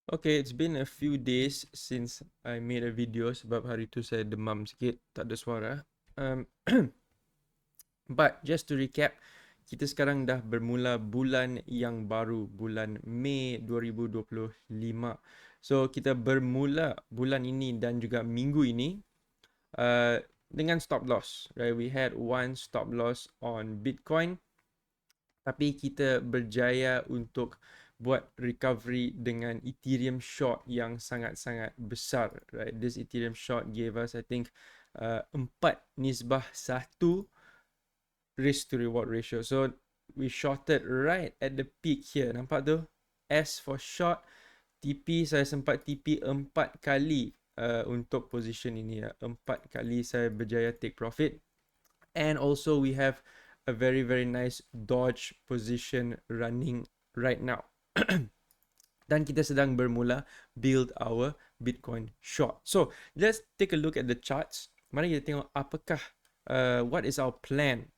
Okay, it's been a few days since I made a video sebab hari tu saya demam sikit, tak ada suara. Um, but just to recap, kita sekarang dah bermula bulan yang baru, bulan Mei 2025. So kita bermula bulan ini dan juga minggu ini dengan stop loss, right? We had one stop loss on Bitcoin, tapi kita berjaya untuk buat recovery dengan Ethereum short yang sangat-sangat besar, right? This Ethereum short gave us, I think, 4 nisbah 1 risk to reward ratio. So we shorted right at the peak here. Nampak tu? S for short. TP saya sempat TP 4 kali untuk position ini ya. 4 kali saya berjaya take profit. And also we have a very nice dodge position running right now. Dan kita sedang bermula build our Bitcoin short. So let's take a look at the charts. Mari kita tengok apakah what is our plan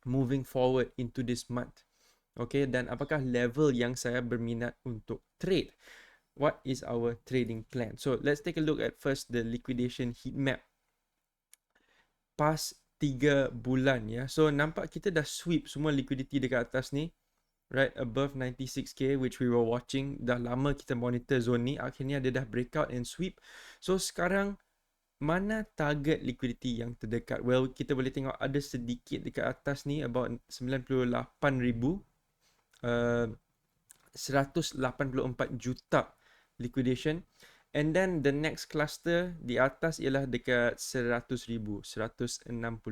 moving forward into this month. Okay, dan apakah level yang saya berminat untuk trade. What is our trading plan? So let's take a look at first the liquidation heat map. Past 3 bulan ya. So nampak kita dah sweep semua liquidity dekat atas ni. Right above 96k, which we were watching. Dah lama kita monitor zone ni. Akhirnya dia dah breakout and sweep. So sekarang mana target liquidity yang terdekat? Well, kita boleh tengok ada sedikit dekat atas ni, about 98,000. 184 juta liquidation. And then the next cluster di atas ialah dekat 100,000, 160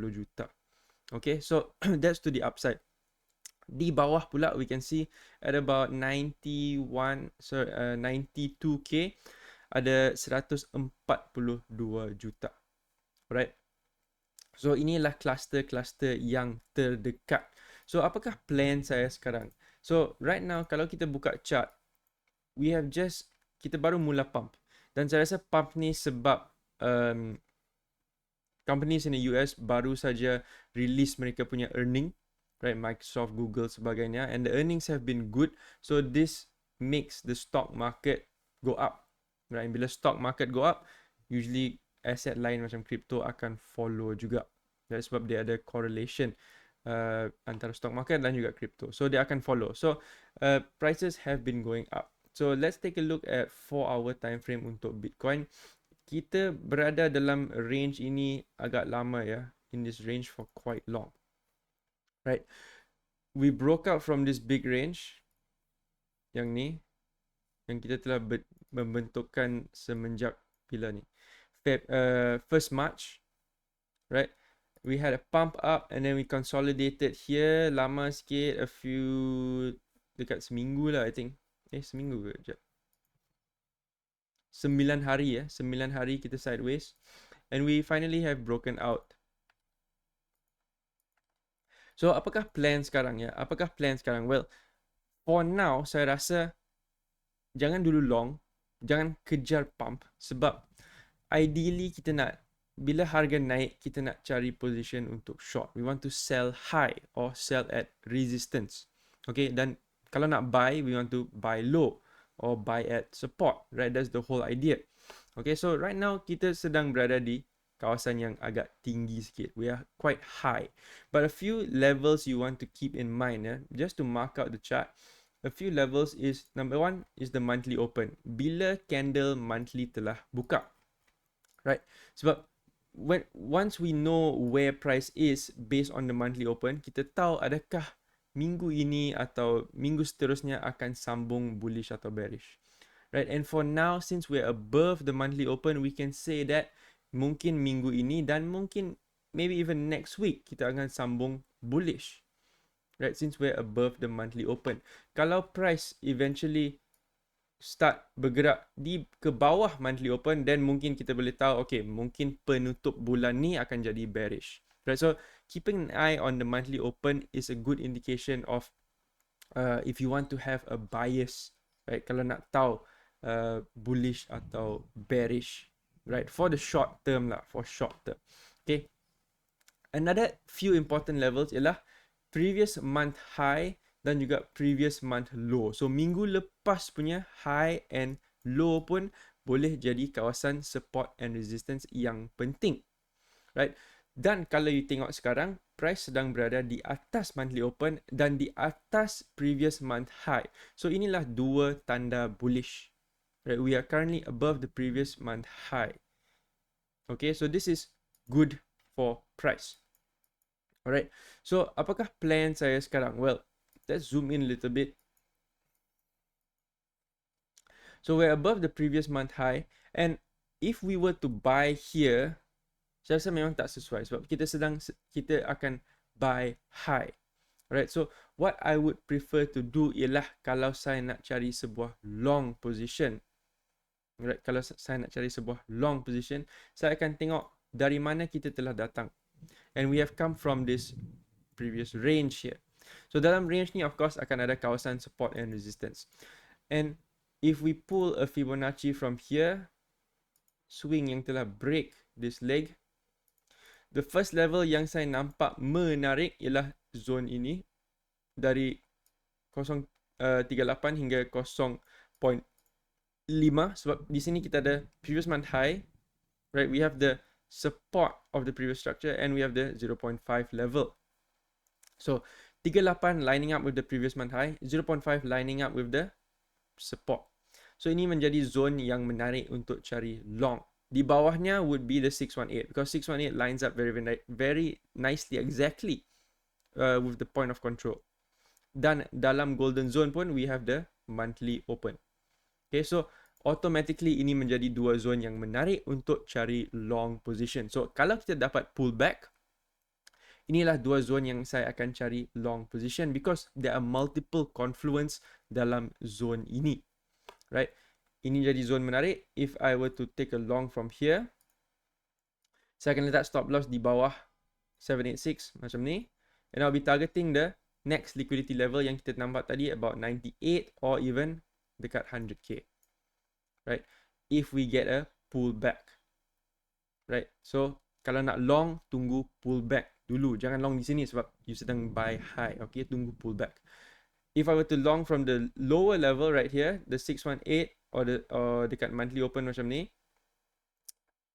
juta. Okay, so that's to the upside. Di bawah pula we can see at about 92k ada 142 juta. Alright. So inilah cluster-cluster yang terdekat. So apakah plan saya sekarang? So right now kalau kita buka chart, kita baru mula pump. Dan saya rasa pump ni sebab companies in the US baru saja release mereka punya earning, right? Microsoft, Google sebagainya, and the earnings have been good. So this makes the stock market go up, right? Bila stock market go up, usually aset lain macam crypto akan follow juga. That's sebab dia ada correlation antara stock market dan juga crypto. So dia akan follow. So prices have been going up. So let's take a look at 4-hour time frame untuk Bitcoin. Kita berada dalam range ini agak lama ya. In this range for quite long. Right. We broke out from this big range. Yang ni. Yang kita telah membentukkan semenjak bila ni. First March. Right. We had a pump up and then we consolidated here. Lama sikit. A few. Dekat seminggu lah I think. Seminggu ke? Sekejap. 9 hari ya. 9 hari kita sideways. And we finally have broken out. So apakah plan sekarang ya? Apakah plan sekarang? Well, for now saya rasa jangan dulu long. Jangan kejar pump. Sebab ideally kita nak, bila harga naik, kita nak cari position untuk short. We want to sell high or sell at resistance. Okay, dan kalau nak buy, we want to buy low or buy at support, right? That's the whole idea. Okay, so right now kita sedang berada di kawasan yang agak tinggi sikit. We are quite high. But a few levels you want to keep in mind, just to mark out the chart. A few levels is, number one is the monthly open. Bila candle monthly telah buka, right? Sebab once we know where price is based on the monthly open, kita tahu adakah minggu ini atau minggu seterusnya akan sambung bullish atau bearish, right? And for now, since we're above the monthly open, we can say that mungkin minggu ini dan mungkin maybe even next week kita akan sambung bullish, right? Since we're above the monthly open. Kalau price eventually start bergerak ke bawah monthly open, then mungkin kita boleh tahu, okay, mungkin penutup bulan ni akan jadi bearish. Right, so keeping an eye on the monthly open is a good indication of if you want to have a bias, right? Kalau nak tahu bullish atau bearish, right? For the short term lah, for short term. Okay. Another few important levels ialah previous month high dan juga previous month low. So minggu lepas punya high and low pun boleh jadi kawasan support and resistance yang penting, right? Dan kalau you tengok sekarang, price sedang berada di atas monthly open dan di atas previous month high. So inilah dua tanda bullish, right? We are currently above the previous month high. Okay, so this is good for price. Alright, so apakah plan saya sekarang? Well, let's zoom in a little bit. So we're above the previous month high, and if we were to buy here, saya rasa memang tak sesuai sebab kita akan buy high. Alright, so what I would prefer to do ialah kalau saya nak cari sebuah long position. Alright, kalau saya nak cari sebuah long position, saya akan tengok dari mana kita telah datang. And we have come from this previous range here. So dalam range ni of course akan ada kawasan support and resistance. And if we pull a Fibonacci from here, swing yang telah break this leg, the first level yang saya nampak menarik ialah zone ini dari 0.38 hingga 0.5, sebab di sini kita ada previous month high, right? We have the support of the previous structure and we have the 0.5 level. So 38 lining up with the previous month high, 0.5 lining up with the support. So ini menjadi zone yang menarik untuk cari long. Di bawahnya would be the 618 because 618 lines up very nicely exactly with the point of control. Dan dalam golden zone pun we have the monthly open. Okay, so automatically ini menjadi dua zone yang menarik untuk cari long position. So kalau kita dapat pullback, inilah dua zone yang saya akan cari long position because there are multiple confluence dalam zone ini. Right? Ini jadi zone menarik. If I were to take a long from here, saya akan letak stop loss di bawah 786 macam ni. And I'll be targeting the next liquidity level yang kita nampak tadi about 98 or even dekat 100k. Right? If we get a pullback. Right? So kalau nak long, tunggu pullback dulu. Jangan long di sini sebab you sedang buy high. Okay, tunggu pullback. If I were to long from the lower level right here, the 618 or dekat monthly open macam ni,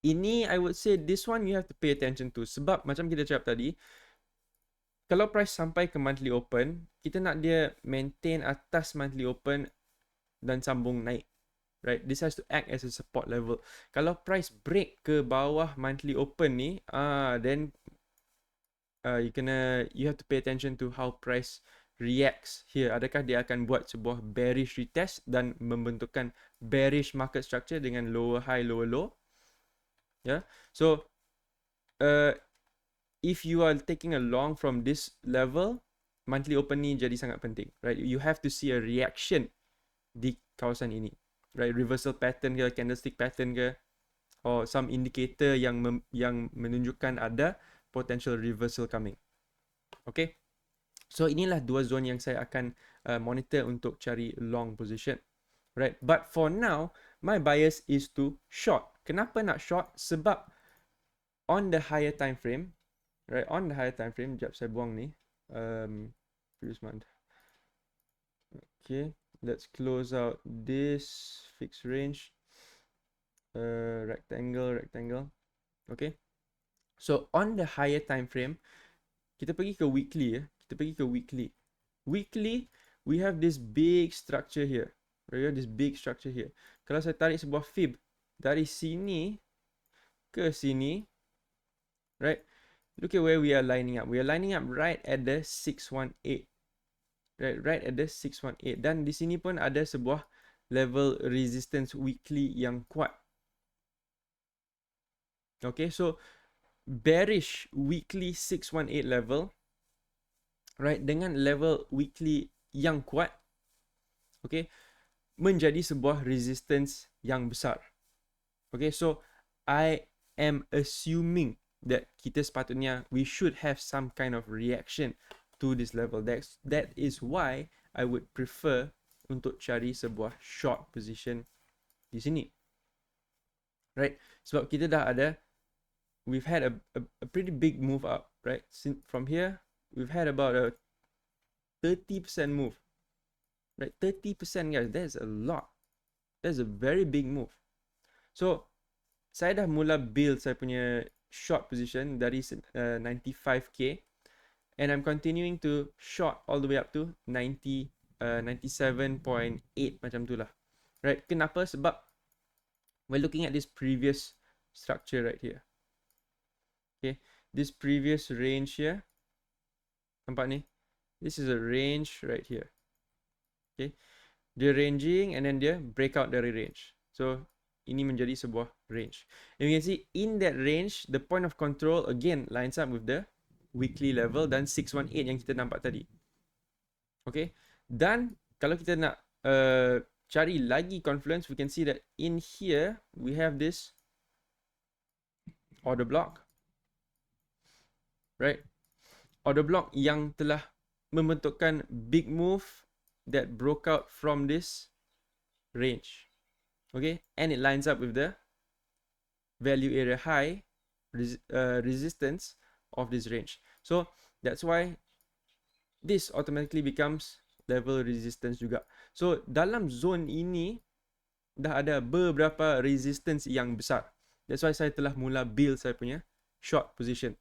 ini I would say this one you have to pay attention to sebab macam kita cakap tadi, kalau price sampai ke monthly open, kita nak dia maintain atas monthly open dan sambung naik. Right? This has to act as a support level. Kalau price break ke bawah monthly open ni, then you have to pay attention to how price reacts here. Adakah dia akan buat sebuah bearish retest dan membentukkan bearish market structure dengan lower high, lower low? Yeah. So if you are taking a long from this level, monthly open ni jadi sangat penting, right? You have to see a reaction di kawasan ini, right? Reversal pattern ke, candlestick pattern ke, or some indicator yang menunjukkan ada potential reversal coming. Okay? So inilah dua zone yang saya akan monitor untuk cari long position, right? But for now, my bias is to short. Kenapa nak short? Sebab on the higher time frame, right? On the higher time frame, jap saya buang ni. Previous month. Okay, let's close out this fixed range. Rectangle. Okay. So on the higher time frame, kita pergi ke weekly ya. Weekly, we have this big structure here. We have this big structure here. Kalau saya tarik sebuah fib dari sini ke sini, right? Look at where we are lining up. We are lining up right at the 618. Right at the 618. Dan di sini pun ada sebuah level resistance weekly yang kuat. Okay, so bearish weekly 618 level, right, dengan level weekly yang kuat, okay, menjadi sebuah resistance yang besar. Okay, so I am assuming that kita sepatutnya we should have some kind of reaction to this level. That is why I would prefer untuk cari sebuah short position di sini, right? Sebab kita dah ada, we've had a pretty big move up, right? From here, we've had about a 30% move, right? 30%, guys, that's a lot. That's a very big move. So saya dah mula build saya punya short position dari 95k, and I'm continuing to short all the way up to 97.8 macam tu lah. Right? Kenapa? Sebab we're looking at this previous structure right here. Okay, this previous range here, nampak ni? This is a range right here. Okay, dia ranging and then dia break out dari range. So ini menjadi sebuah range. And you can see in that range, the point of control again lines up with the weekly level dan 618 yang kita nampak tadi. Okay, dan kalau kita nak cari lagi confluence, we can see that in here we have this order block, right? Order block yang telah membentukkan big move that broke out from this range. Okay, and it lines up with the value area high resistance of this range. So that's why this automatically becomes level resistance juga. So dalam zone ini dah ada beberapa resistance yang besar. That's why saya telah mula build saya punya short position.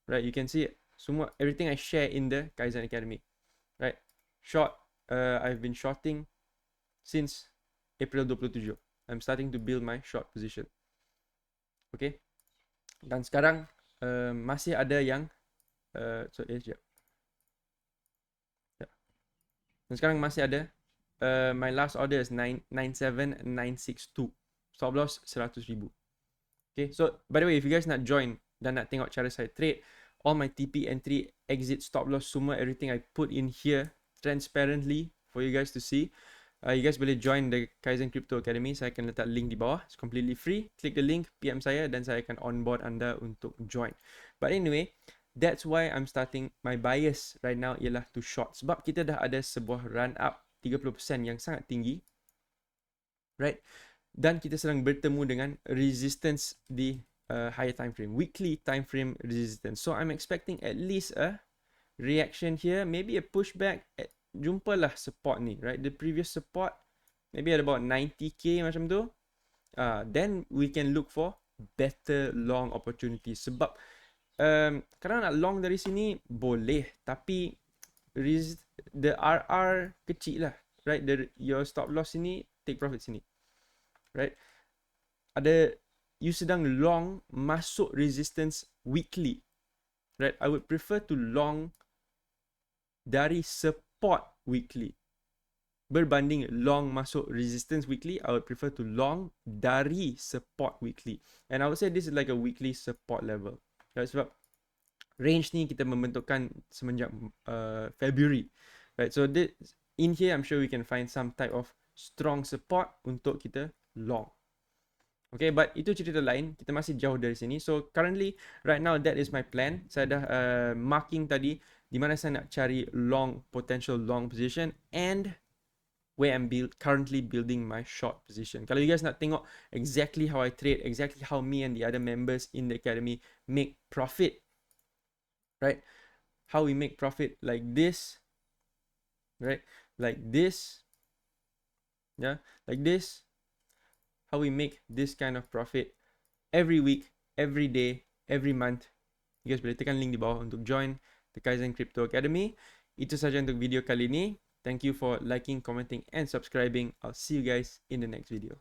Right, you can see it. Semua everything I share in the Kaizen Academy. Right, short. I've been shorting since April 27. I'm starting to build my short position. Okay, dan sekarang masih ada yang dan sekarang masih ada my last order is 97962, stop loss 100,000. Okay, so by the way, if you guys nak join dan nak tengok cara saya trade, all my TP entry, exit, stop loss, semua everything I put in here transparently for you guys to see. You guys boleh join the Kaizen Crypto Academy. Saya akan letak link di bawah. It's completely free. Klik the link, PM saya dan saya akan onboard anda untuk join. But anyway, that's why I'm starting my bias right now ialah to short. Sebab kita dah ada sebuah run up 30% yang sangat tinggi. Right? Dan kita sedang bertemu dengan resistance di higher time frame, weekly time frame resistance. So I'm expecting at least a reaction here, maybe a pushback. Jumpalah support ni, right? The previous support maybe at about 90k macam tu. Then we can look for better long opportunities. Sebab kalau nak long dari sini boleh, tapi the RR kecil lah, right? Your stop loss sini, take profit sini, right? You sedang long masuk resistance weekly, right? I would prefer to long dari support weekly berbanding long masuk resistance weekly. I would prefer to long dari support weekly, and I would say this is like a weekly support level, right? Sebab range ni kita membentukkan semenjak February, right? So in here I'm sure we can find some type of strong support untuk kita long. Okay, but itu cerita lain. Kita masih jauh dari sini. So currently, right now, that is my plan. Saya dah marking tadi di mana saya nak cari potential long position, and where I'm currently building my short position. Kalau you guys nak tengok exactly how I trade, exactly how me and the other members in the academy make profit, right? How we make profit like this, right? Like this, yeah, like this. How we make this kind of profit every week, every day, every month. You guys boleh tekan link di bawah untuk join the Kaizen Crypto Academy. Itu saja untuk video kali ini. Thank you for liking, commenting, and subscribing. I'll see you guys in the next video.